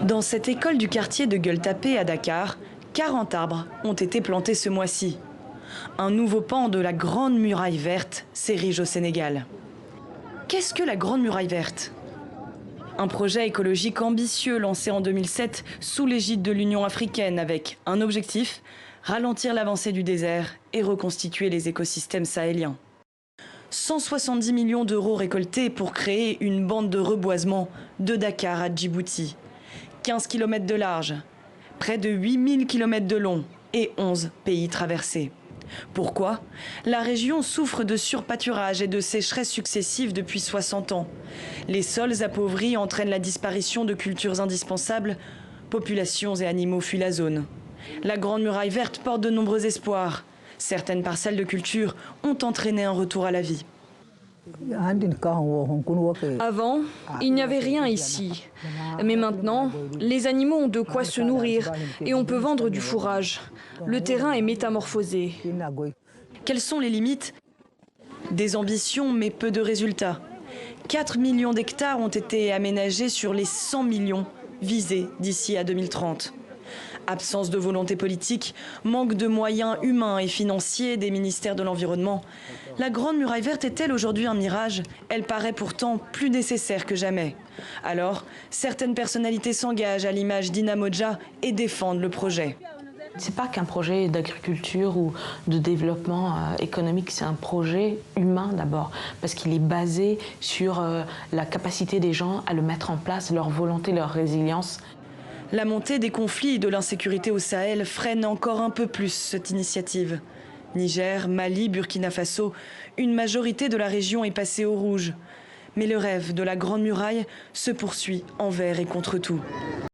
Dans cette école du quartier de Gueule-Tapée à Dakar, 40 arbres ont été plantés ce mois-ci. Un nouveau pan de la Grande Muraille Verte s'érige au Sénégal. Qu'est-ce que la Grande Muraille Verte ? Un projet écologique ambitieux lancé en 2007 sous l'égide de l'Union africaine avec un objectif, ralentir l'avancée du désert et reconstituer les écosystèmes sahéliens. 170 millions d'euros récoltés pour créer une bande de reboisement de Dakar à Djibouti. 15 km de large, près de 8000 km de long et 11 pays traversés. Pourquoi ? La région souffre de surpâturage et de sécheresses successives depuis 60 ans. Les sols appauvris entraînent la disparition de cultures indispensables. Populations et animaux fuient la zone. La Grande Muraille Verte porte de nombreux espoirs. Certaines parcelles de culture ont entraîné un retour à la vie. Avant, il n'y avait rien ici. Mais maintenant, les animaux ont de quoi se nourrir et on peut vendre du fourrage. Le terrain est métamorphosé. Quelles sont les limites ? Des ambitions, mais peu de résultats. 4 millions d'hectares ont été aménagés sur les 100 millions visés d'ici à 2030. Absence de volonté politique, manque de moyens humains et financiers des ministères de l'Environnement. La Grande Muraille Verte est-elle aujourd'hui un mirage ? Elle paraît pourtant plus nécessaire que jamais. Alors, certaines personnalités s'engagent à l'image d'Ina Modja et défendent le projet. C'est pas qu'un projet d'agriculture ou de développement économique, c'est un projet humain d'abord, parce qu'il est basé sur la capacité des gens à le mettre en place, leur volonté, leur résilience. La montée des conflits et de l'insécurité au Sahel freine encore un peu plus cette initiative. Niger, Mali, Burkina Faso, une majorité de la région est passée au rouge. Mais le rêve de la Grande Muraille se poursuit envers et contre tout.